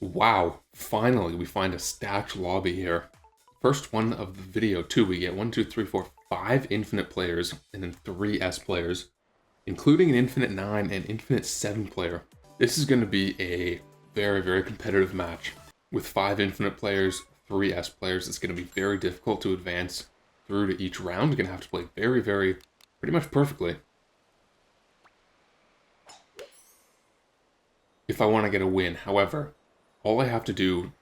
Wow, finally we find a stacked lobby here. First one of the video too, we get 1, 2, 3, 4, 5 infinite players, and then 3 S players, including an infinite 9 and infinite 7 player. This is going to be a very, very competitive match. With 5 infinite players, 3 S players, it's going to be very difficult to advance through to each round. You're going to have to play very, pretty much perfectly. If I want to get a win, however, all I have to do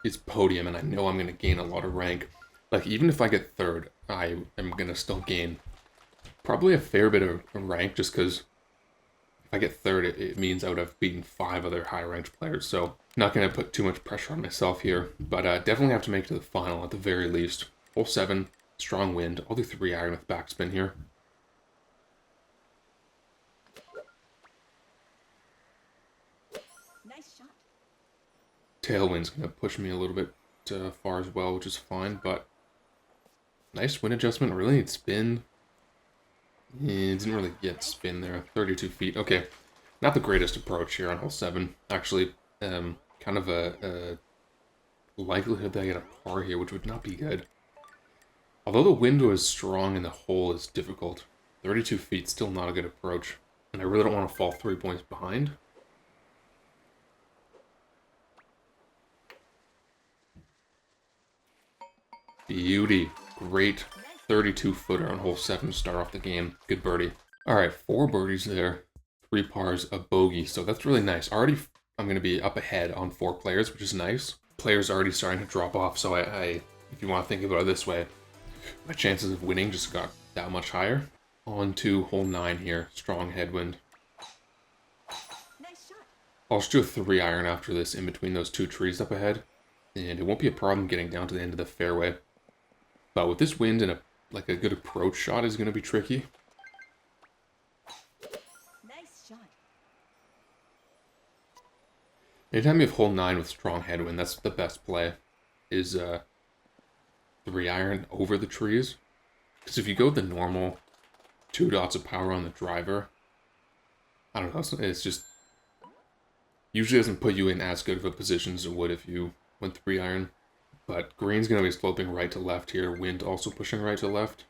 is podium, and I know I'm going to gain a lot of rank. Like, even if I get third, I am going to still gain probably a fair bit of rank, just because if I get third, it means I would have beaten 5 other high-ranked players. So, not going to put too much pressure on myself here, but definitely have to make it to the final at the very least. Hole 7, strong wind. I'll do 3 iron with backspin here. Tailwind's going to push me a little bit far as well, which is fine, but nice wind adjustment. Really need spin. It didn't really get spin there. 32 feet. Okay, not the greatest approach here on hole 7. Actually, kind of a likelihood that I get a par here, which would not be good. Although the wind was strong and the hole is difficult, 32 feet still not a good approach, and I really don't want to fall 3 points behind. Beauty. Great 32-footer on hole 7 to start off the game. Good birdie. Alright, 4 birdies there. 3 pars, a bogey. So that's really nice. Already, I'm going to be up ahead on 4 players, which is nice. Players already starting to drop off, so if you want to think about it this way, my chances of winning just got that much higher. On to hole 9 here. Strong headwind. I'll just do a 3 iron after this in between those 2 trees up ahead, and it won't be a problem getting down to the end of the fairway. But with this wind and a good approach shot is going to be tricky. Nice shot. Anytime you have hole 9 with strong headwind, that's the best play, is 3 iron over the trees. Because if you go the normal 2 dots of power on the driver, I don't know, it's just usually doesn't put you in as good of a position as it would if you went 3 iron. But green's going to be sloping right to left here. Wind also pushing right to left.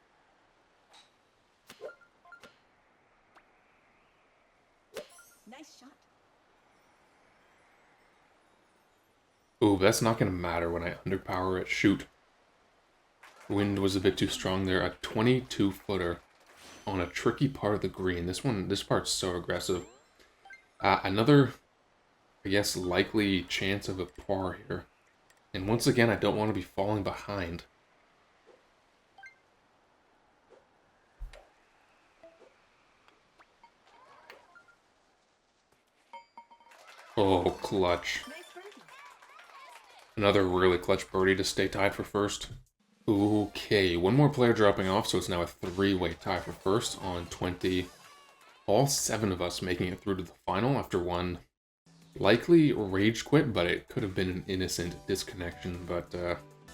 Nice shot. Ooh, that's not going to matter when I underpower it. Shoot. Wind was a bit too strong there. A 22-footer on a tricky part of the green. This part's so aggressive. Another, I guess, likely chance of a par here. And once again, I don't want to be falling behind. Oh, clutch. Nice birdie. Another really clutch birdie to stay tied for first. Okay, one more player dropping off, so it's now a 3-way tie for first on 20. All 7 of us making it through to the final after one likely rage quit, but it could have been an innocent disconnection. But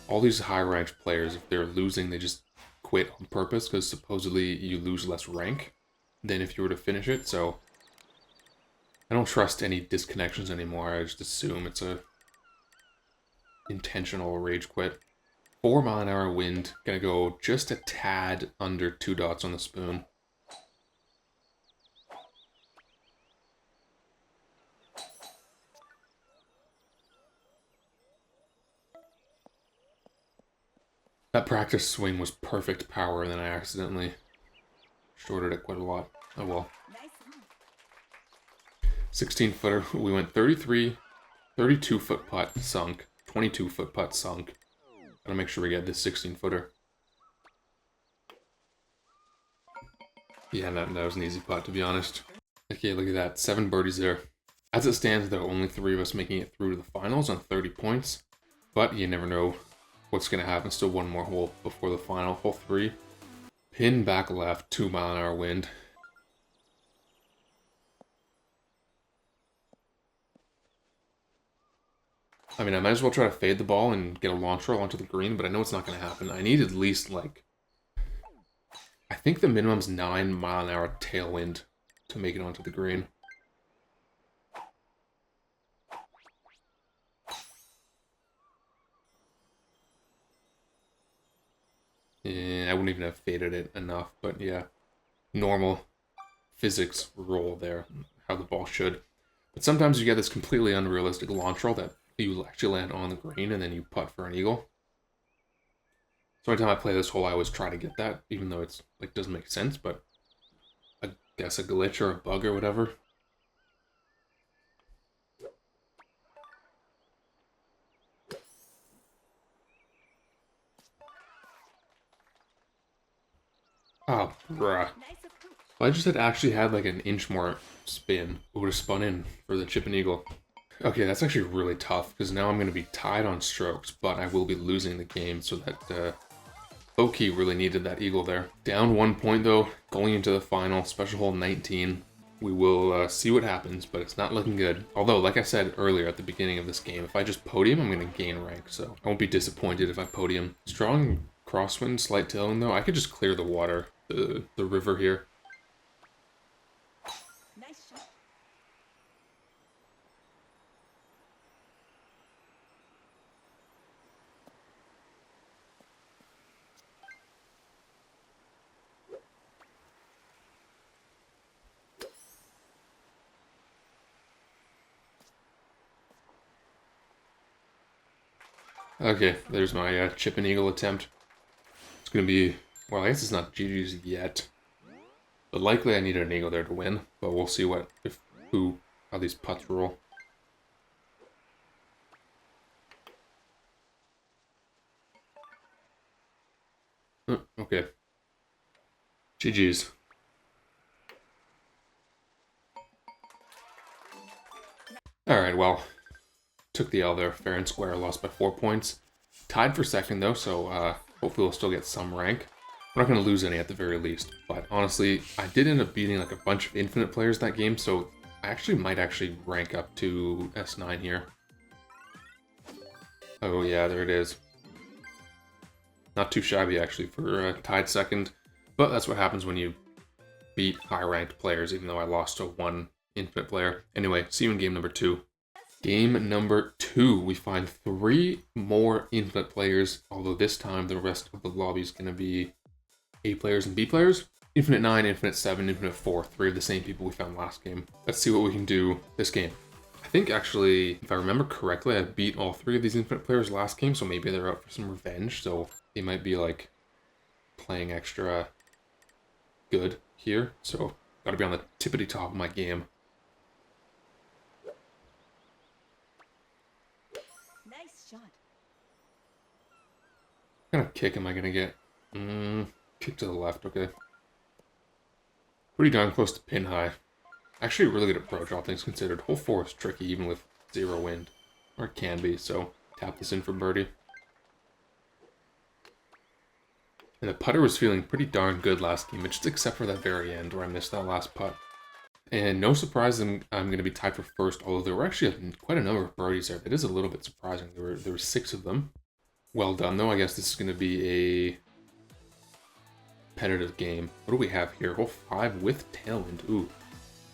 all these high-ranked players, if they're losing, they just quit on purpose because supposedly you lose less rank than if you were to finish it. So I don't trust any disconnections anymore. I just assume it's a intentional rage quit. 4-mile-an-hour wind, gonna go just a tad under 2 dots on the spoon. That practice swing was perfect power, and then I accidentally shorted it quite a lot. Oh well. Nice one. 16-footer, we went 33, 32-foot putt sunk, 22-foot putt sunk. Gotta make sure we get this 16-footer. Yeah, that was an easy putt, to be honest. Okay, look at that. 7 birdies there. As it stands, there are only 3 of us making it through to the finals on 30 points. But you never know what's going to happen. Still one more hole before the final. Hole 3. Pin back left, 2-mile-an-hour wind. I mean, I might as well try to fade the ball and get a launch roll onto the green, but I know it's not going to happen. I need at least, like, I think the minimum's 9-mile-an-hour tailwind to make it onto the green. wouldn't even have faded it enough, but yeah, normal physics roll there, how the ball should. But sometimes you get this completely unrealistic launch roll that you actually land on the green and then you putt for an eagle. So anytime I play this hole, I always try to get that, even though it's like doesn't make sense, but I guess a glitch or a bug or whatever. Oh, bruh. Nice approach. If I just had actually had like an inch more spin, it would have spun in for the chip and eagle. Okay, that's actually really tough, because now I'm going to be tied on strokes, but I will be losing the game, so that Oki really needed that eagle there. Down 1 point though, going into the final, special hole 19. We will see what happens, but it's not looking good. Although, like I said earlier at the beginning of this game, if I just podium, I'm going to gain rank, so I won't be disappointed if I podium. Strong crosswind, slight tailwind though, I could just clear the water, the river here. Nice shot. Okay, there's my chip and eagle attempt. It's going to be, well, I guess it's not GG's yet. But likely I need an eagle there to win, but we'll see how these putts roll. Okay. GG's. Alright, well, took the L there, fair and square, lost by 4 points. Tied for second though, so hopefully we'll still get some rank. I'm not going to lose any at the very least, but honestly, I did end up beating like a bunch of infinite players that game, so I actually might rank up to S9 here. Oh yeah, there it is. Not too shabby actually for tied second, but that's what happens when you beat high-ranked players, even though I lost to one infinite player. Anyway, see you in game number 2. Game number 2, we find 3 more infinite players, although this time the rest of the lobby is going to be A players and B players. Infinite 9, Infinite 7, Infinite 4, 3 of the same people we found last game. Let's see what we can do this game. I think actually, if I remember correctly, I beat all 3 of these infinite players last game, so maybe they're out for some revenge, so they might be like playing extra good here, so gotta be on the tippity top of my game. Nice shot. What kind of kick am I gonna get? Kick to the left, okay. Pretty darn close to pin high. Actually a really good approach, all things considered. Hole 4 is tricky even with 0 wind. Or it can be, so tap this in for birdie. And the putter was feeling pretty darn good last game, just except for that very end where I missed that last putt. And no surprise I'm going to be tied for first, although there were actually quite a number of birdies there. That is a little bit surprising. There were 6 of them. Well done, though. I guess this is going to be a competitive game. What do we have here? Hole 5 with tailwind. Ooh.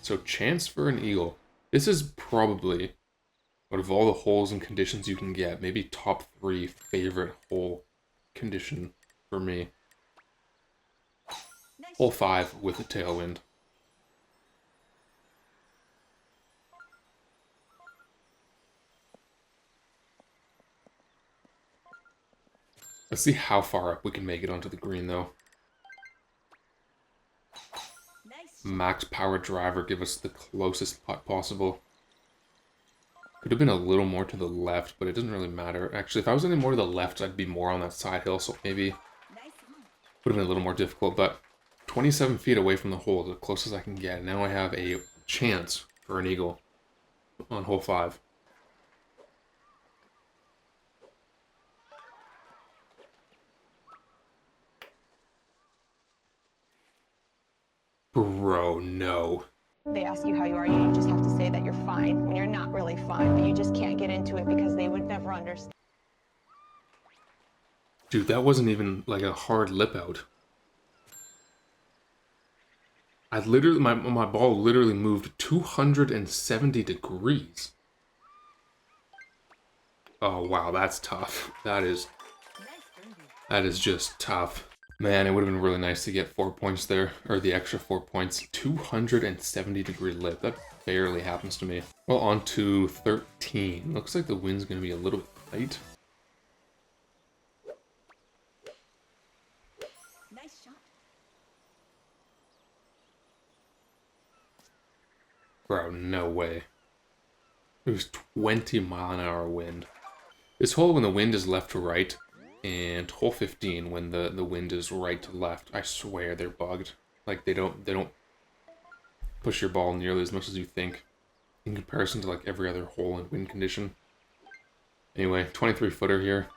So chance for an eagle. This is probably, out of all the holes and conditions you can get, maybe top 3 favorite hole condition for me. Nice Hole shot. 5 with a tailwind. Let's see how far up we can make it onto the green, though. Nice shot. Max power driver, give us the closest putt possible. Could have been a little more to the left, but it doesn't really matter. Actually, if I was any more to the left, I'd be more on that side hill, so maybe Nice on. would have been a little more difficult, but 27 feet away from the hole, the closest I can get. Now I have a chance for an eagle on hole 5. Bro, no. They ask you how you are, you just have to say that you're fine when you're not really fine, but you just can't get into it because they would never understand. Dude, that wasn't even like a hard lip out. I literally, my ball literally moved 270 degrees. Oh, wow, that's tough. Nice birdie. That is just tough. Man, it would have been really nice to get 4 points there, or the extra 4 points. 270-degree lip. That barely happens to me. Well, on to 13. Looks like the wind's going to be a little bit tight. Nice shot. Bro, no way. It was 20-mile-an-hour wind. This hole, when the wind is left to right, and hole 15 when the wind is right to left, I swear they're bugged. Like they don't push your ball nearly as much as you think in comparison to like every other hole in wind condition. Anyway, 23-footer here.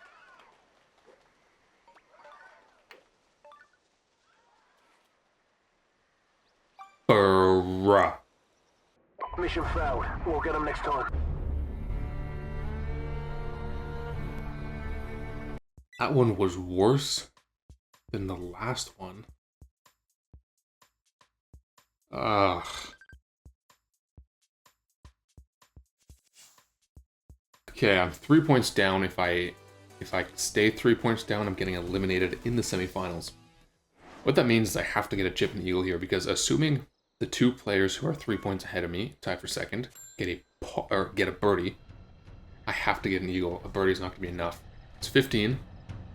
Bruh. Mission failed. We'll get them next time. That one was worse than the last one. Ugh. Okay, I'm 3 points down. If I stay 3 points down, I'm getting eliminated in the semifinals. What that means is I have to get a chip and eagle here, because assuming the 2 players who are 3 points ahead of me, tied for second, get a birdie, I have to get an eagle. A birdie's not going to be enough. It's 15.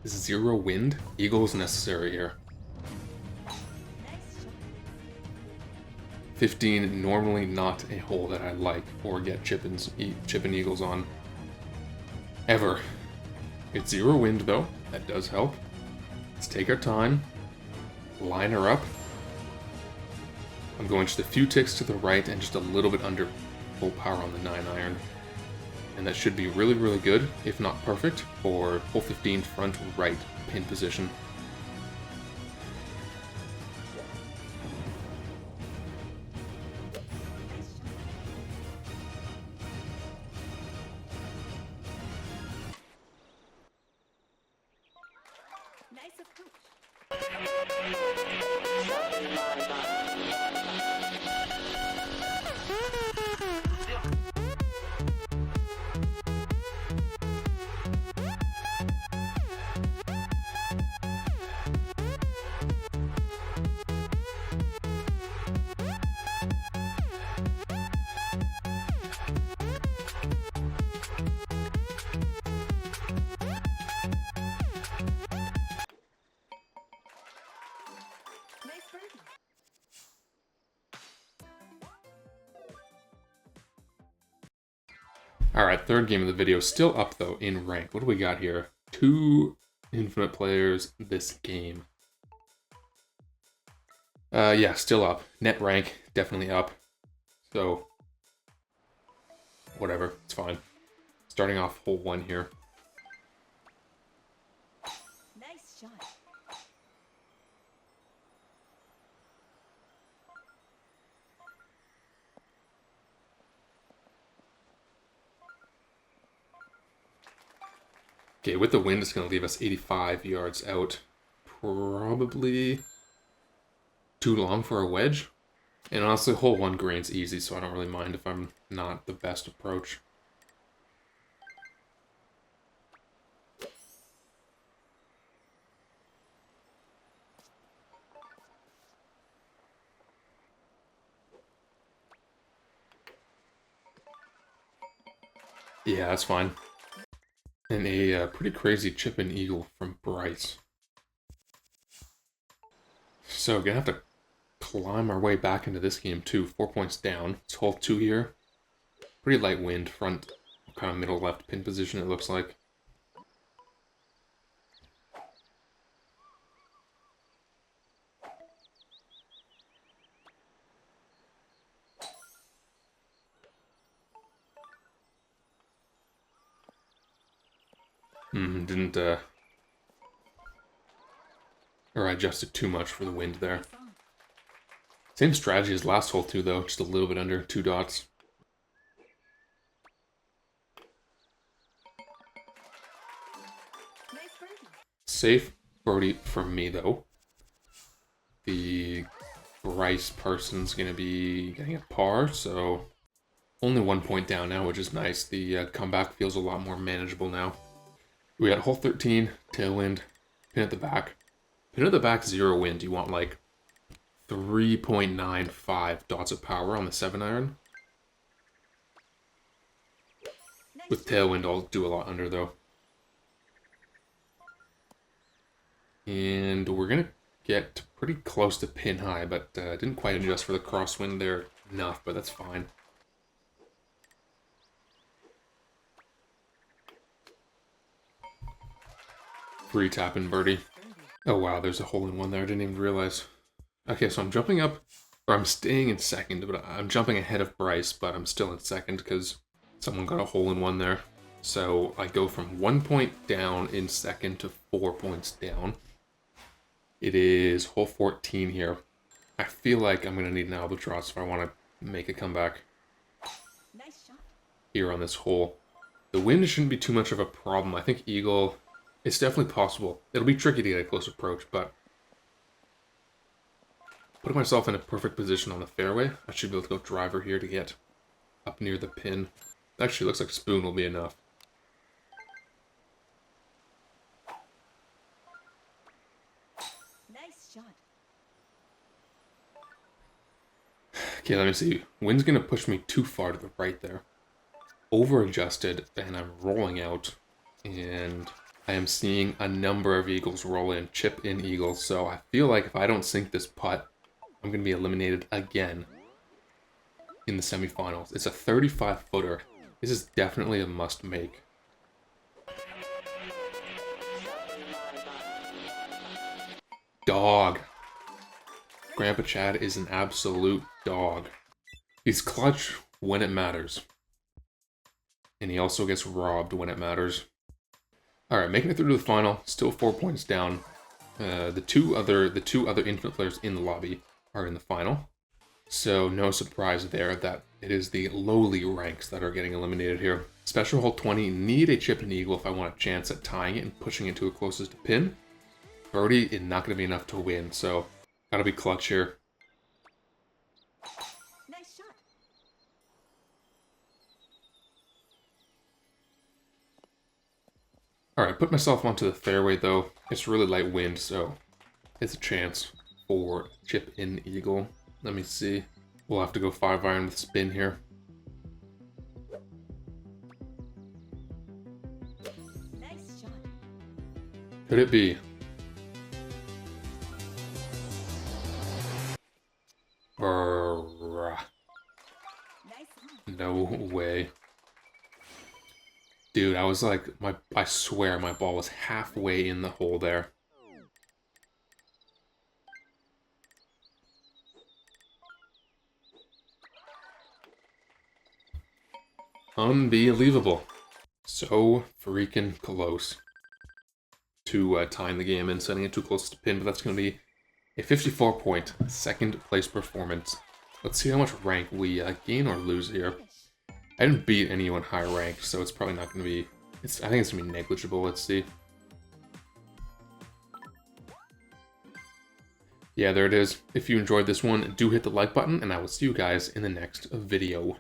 0 wind. Eagle is necessary here. Nice shot. 15, normally not a hole that I like or get chip and eagles on. Ever. It's 0 wind though. That does help. Let's take our time. Line her up. I'm going just a few ticks to the right and just a little bit under full power on the 9-iron. And that should be really, really good, if not perfect, for hole 15 front right pin position. Nice approach. Nice birdie. Alright, third game of the video, still up though in rank. What do we got here? 2 infinite players this game. Yeah, still up. Net rank, definitely up. So, whatever, it's fine. Starting off hole 1 here. Nice shot. Okay, with the wind, it's going to leave us 85 yards out. Probably too long for a wedge. And honestly, hole 1 green's easy, so I don't really mind if I'm not the best approach. Yeah, that's fine. And a pretty crazy chip and eagle from Bryce. So, gonna have to climb our way back into this game too. 4 points down. It's hole 2 here. Pretty light wind, front, kind of middle left pin position it looks like. Didn't, or I adjusted too much for the wind there. Nice on. Same strategy as last hole too, though. Just a little bit under 2 dots. Nice birdie. Safe birdie from me, though. The Bryce person's going to be getting a par, so only 1 point down now, which is nice. The comeback feels a lot more manageable now. We got hole 13, tailwind, pin at the back, Pin at the back 0 wind, you want like 3.95 dots of power on the 7-iron. Nice With tailwind, I'll do a lot under though. And we're gonna get pretty close to pin high, but didn't quite adjust for the crosswind there enough, but that's fine. Free tapping birdie. Oh wow, there's a hole in one there. I didn't even realize. Okay, so I'm jumping up, or I'm staying in second, but I'm jumping ahead of Bryce, but I'm still in second because someone got a hole in one there. So I go from 1 point down in second to 4 points down. It is hole 14 here. I feel like I'm going to need an albatross if I want to make a comeback Nice shot. here on this hole. The wind shouldn't be too much of a problem. I think eagle, it's definitely possible. It'll be tricky to get a close approach, but putting myself in a perfect position on the fairway, I should be able to go driver here to get up near the pin. Actually, looks like spoon will be enough. Nice shot. Okay, let me see. Wind's going to push me too far to the right there. Over adjusted, and I'm rolling out. And I am seeing a number of eagles roll in, chip in eagles. So I feel like if I don't sink this putt, I'm going to be eliminated again in the semifinals. It's a 35-footer. This is definitely a must make. Dog. Grandpa Chad is an absolute dog. He's clutch when it matters. And he also gets robbed when it matters. Alright, making it through to the final. Still 4 points down. The two other Infinite players in the lobby are in the final. So no surprise there that it is the lowly ranks that are getting eliminated here. Special hole 20, need a chip and eagle if I want a chance at tying it and pushing it to a closest to pin. Birdie is not going to be enough to win, so gotta be clutch here. Nice shot. Alright, put myself onto the fairway though. It's really light wind, so it's a chance for chip in eagle. Let me see. We'll have to go 5-iron with spin here. Nice shot. Could it be? Bruh. Nice on. No way. Dude, I was like, I swear my ball was halfway in the hole there. Unbelievable. So freaking close to tying the game and setting it too close to pin, but that's going to be a 54-point second place performance. Let's see how much rank we gain or lose here. I didn't beat anyone high ranked, so it's probably not going to be... I think it's going to be negligible. Let's see. Yeah, there it is. If you enjoyed this one, do hit the like button, and I will see you guys in the next video.